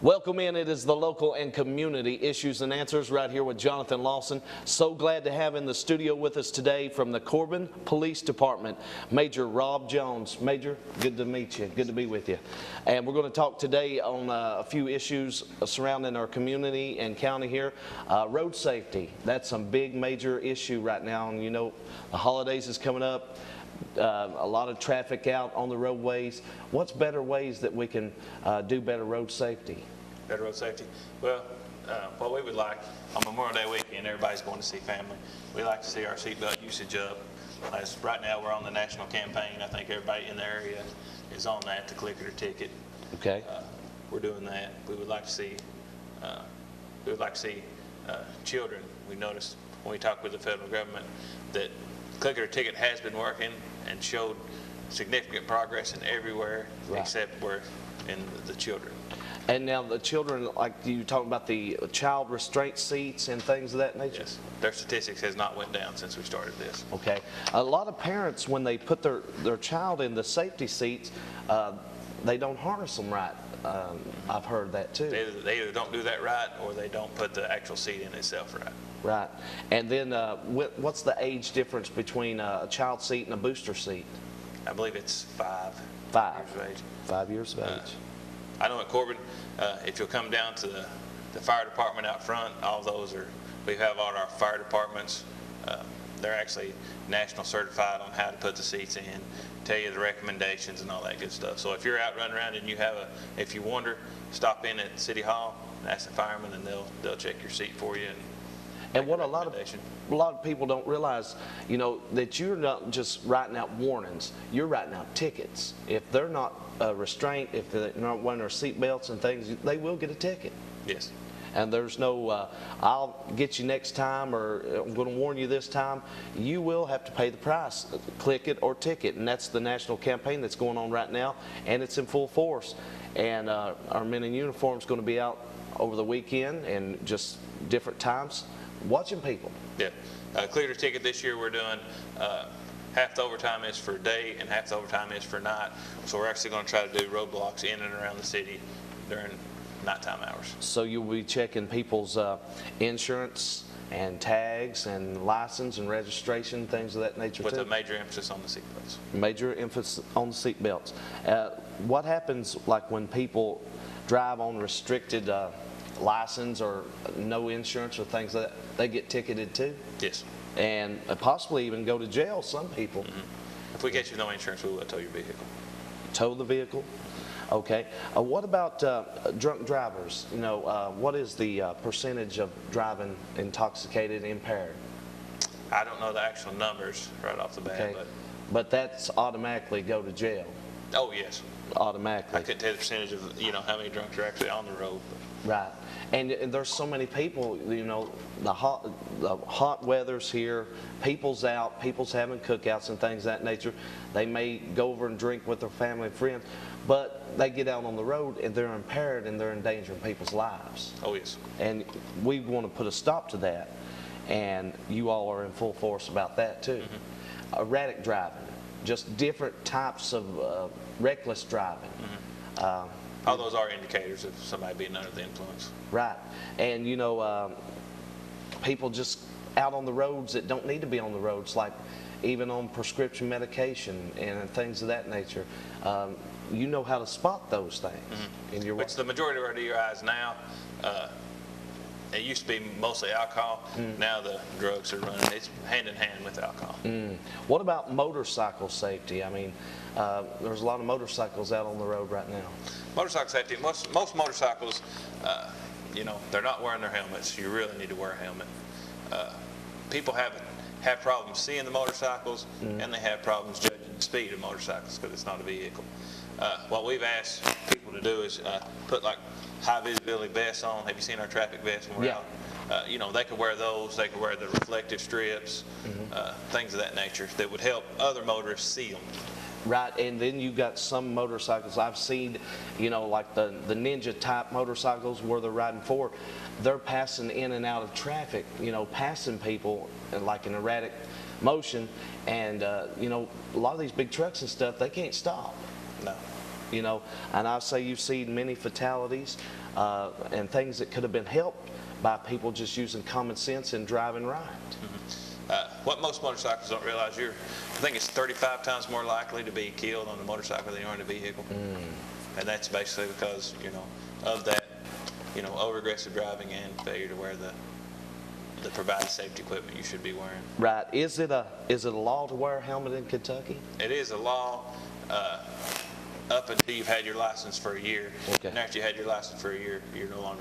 Welcome in. It is the local and community issues and answers right here with Jonathan Lawson. So glad to have in the studio with us today from the Corbin Police Department, Major Rob Jones. Major, good to meet you. Good to be with you. And we're going to talk today on a few issues surrounding our community and county here. Road safety, that's a big major issue right now. And you know, the holidays is coming up. A lot of traffic out on the roadways. What's better ways that we can do better road safety? Better road safety? Well, what we would like, on Memorial Day weekend, everybody's going to see family. We like to see our seatbelt usage up. As right now we're on the national campaign. I think everybody in the area is on that, to click it or ticket. Okay. We're doing that. We would like to see, children. We noticed when we talked with the federal government that click it or ticket has been working and showed significant progress in everywhere, right, except where in the children. And now the children, like you talking about the child restraint seats and things of that nature? Yes. Their statistics has not went down since we started this. Okay. A lot of parents, when they put their child in the safety seats, they don't harness them right. I've heard that too. They either don't do that right, or they don't put the actual seat in itself right. Right. And then what's the age difference between a child seat and a booster seat? I believe it's 5 5 years of age. 5 years of age. I know at Corbin, if you'll come down to the fire department out front, all those are, we have all our fire departments. They're actually national certified on how to put the seats in, tell you the recommendations and all that good stuff. So if you're out running around and you have if you wonder, stop in at City Hall, ask the firemen, and they'll check your seat for you. And what a lot of people don't realize, you know, that you're not just writing out warnings, you're writing out tickets. If they're not restrained, if they're not wearing their seat belts and things, they will get a ticket. Yes. And there's no, I'll get you next time, or I'm going to warn you this time. You will have to pay the price, click it or ticket. And that's the national campaign that's going on right now, and it's in full force. And our men in uniform is going to be out over the weekend and just different times, watching people. Yeah. Clear the ticket this year, we're doing half the overtime is for day and half the overtime is for night. So we're actually going to try to do roadblocks in and around the city during nighttime hours. So you'll be checking people's insurance and tags and license and registration, things of that nature with too? a major emphasis on the seatbelts. Major emphasis on the seatbelts. What happens like when people drive on restricted license or no insurance or things like that? They get ticketed too? Yes. And possibly even go to jail, some people. Mm-hmm. If we get you no insurance, we will tow your vehicle. Tow the vehicle? Okay. What about drunk drivers? You know, what is the percentage of driving intoxicated and impaired? I don't know the actual numbers right off the bat. Okay. But that's automatically go to jail? Oh, yes. Automatically. I couldn't tell you the percentage of, you know, how many drunks are actually on the road. Right. And there's so many people, you know, the hot weather's here, people's out, people's having cookouts and things of that nature. They may go over and drink with their family and friends, but they get out on the road and they're impaired and they're endangering people's lives. Oh, yes. And we want to put a stop to that, and you all are in full force about that too. Mm-hmm. Erratic driving, just different types of reckless driving. Mm-hmm. All those are indicators of somebody being under the influence. Right. And, you know, people just out on the roads that don't need to be on the roads, like even on prescription medication and things of that nature. You know how to spot those things. Mm-hmm. In your Which the majority of our DUIs now, it used to be mostly alcohol. Now the drugs are running. It's hand in hand with alcohol. What about motorcycle safety? I mean, there's a lot of motorcycles out on the road right now. Motorcycle safety, most motorcycles, you know, they're not wearing their helmets. You really need to wear a helmet. People have problems seeing the motorcycles, and they have problems judging the speed of motorcycles because it's not a vehicle. What we've asked people to do is put like high visibility vests on. Have you seen our traffic vests when we're out? You know, they could wear those. They could wear the reflective strips, things of that nature that would help other motorists see them. Right, and then you've got some motorcycles I've seen, you know, like the Ninja type motorcycles where they're riding forward. They're passing in and out of traffic, you know, passing people like an erratic motion. And, you know, a lot of these big trucks and stuff, they can't stop. No. you know, and I say you've seen many fatalities and things that could have been helped by people just using common sense and driving right. What most motorcyclists don't realize, I think it's 35 times more likely to be killed on a motorcycle than you are in a vehicle. And that's basically because, you know, of that, you know, over-aggressive driving and failure to wear the provided safety equipment you should be wearing. Right. Is it a law to wear a helmet in Kentucky? It is a law up until you've had your license for a year. Okay. And after you had your license for a year, you're no longer